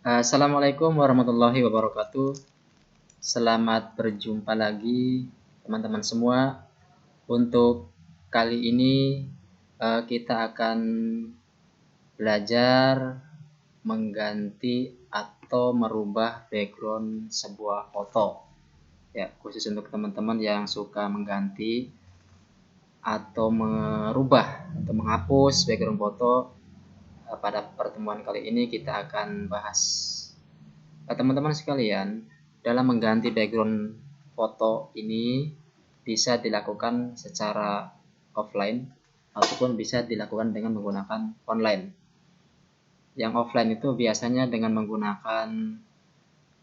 Assalamualaikum warahmatullahi wabarakatuh. Selamat berjumpa lagi teman-teman semua. Untuk kali ini kita akan belajar mengganti atau merubah background sebuah foto. Ya, khusus untuk teman-teman yang suka mengganti atau merubah atau menghapus background foto. Pada pertemuan kali ini kita akan bahas. Teman-teman sekalian, dalam mengganti background foto ini bisa dilakukan secara offline ataupun bisa dilakukan dengan menggunakan online. Yang offline itu biasanya dengan menggunakan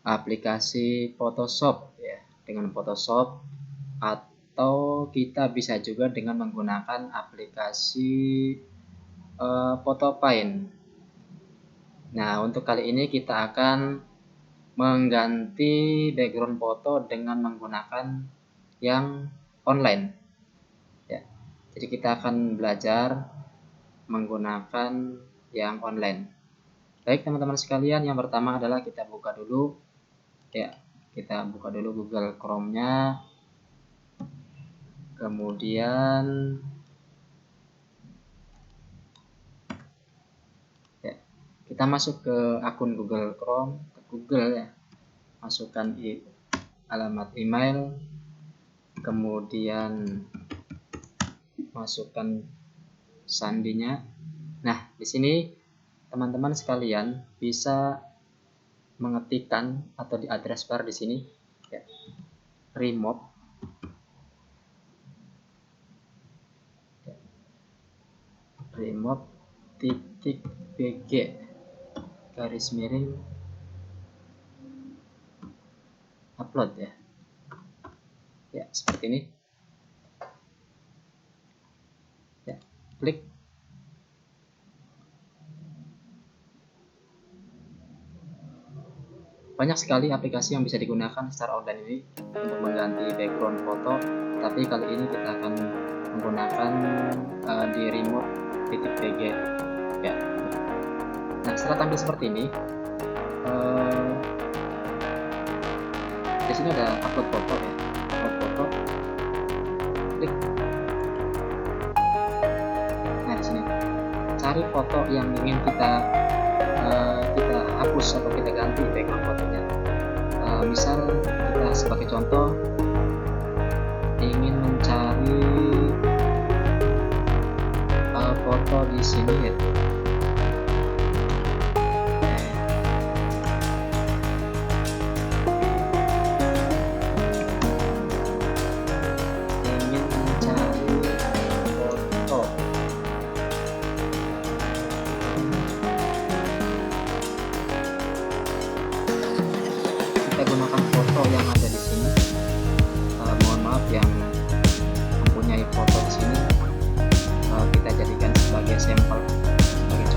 aplikasi Photoshop ya, dengan Photoshop, atau kita bisa juga dengan menggunakan aplikasi PhotoPaint. Nah, untuk kali ini kita akan mengganti background foto dengan menggunakan yang online ya. Jadi kita akan belajar menggunakan yang online. Baik teman-teman sekalian, yang pertama adalah kita buka dulu ya, kita buka dulu Google Chrome-nya, kemudian ya, kita masuk ke akun Google Chrome, ke Google ya, masukkan alamat email, kemudian masukkan sandinya. Nah, di sini teman-teman sekalian bisa mengetikkan atau di address bar di sini ya, remote.bg garis miring upload ya. Ya, seperti ini. Ya, klik. Banyak sekali aplikasi yang bisa digunakan secara online ini untuk mengganti background foto, tapi kali ini kita akan menggunakan di remote.bg ya. Nah, setelah tampil seperti ini, di sini ada upload foto ya, upload foto, klik. Nah, di sini cari foto yang ingin kita hapus atau kita ganti background fotonya. Misal kita sebagai contoh ingin mencari foto di sini ya. Ingin mencari foto. Kita gunakan foto yang ada di sini. Mohon maaf yang mempunyai foto di sini, kita jadikan sebagai sampel, sebagai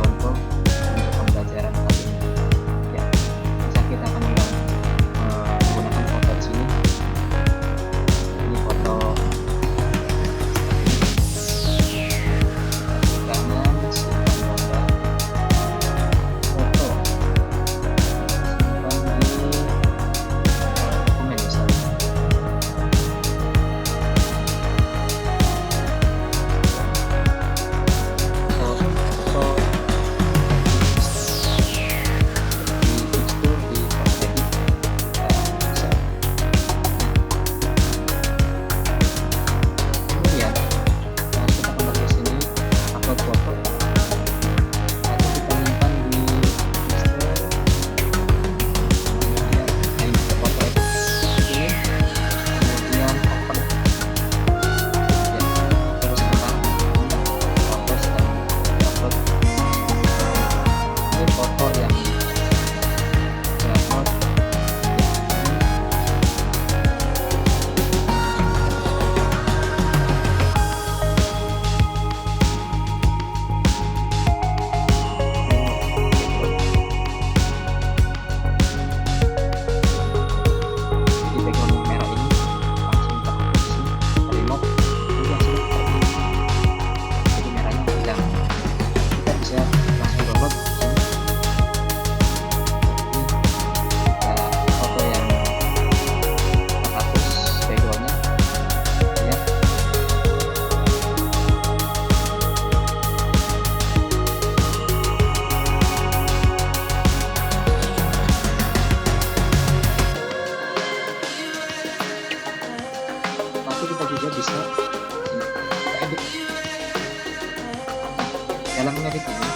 sini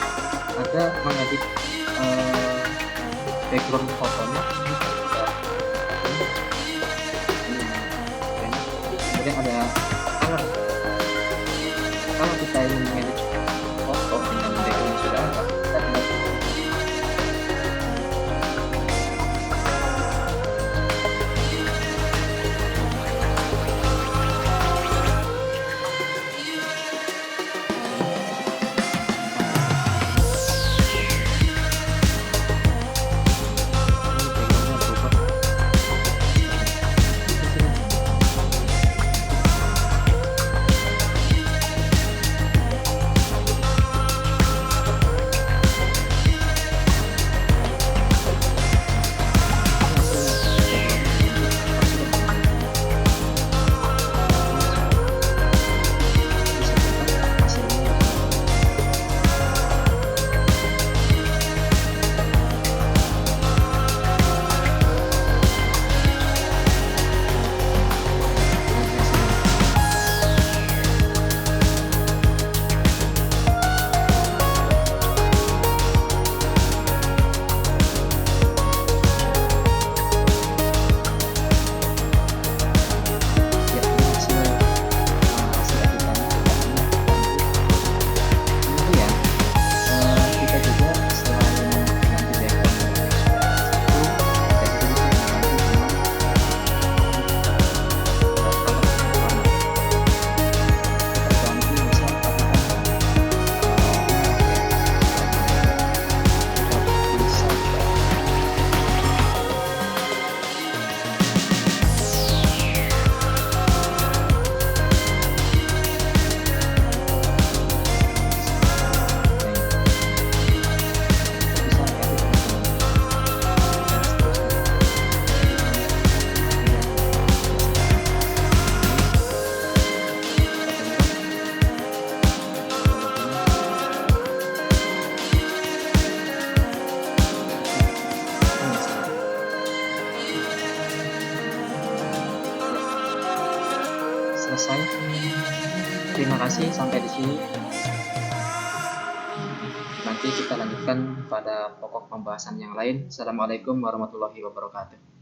ada mengedit background fotonya ini kemudian ada color. Kalau kita ingin mengedit foto dengan background yang sudah ada, kita tinggal selesai. Terima kasih sampai di sini. Nanti kita lanjutkan pada pokok pembahasan yang lain. Assalamualaikum warahmatullahi wabarakatuh.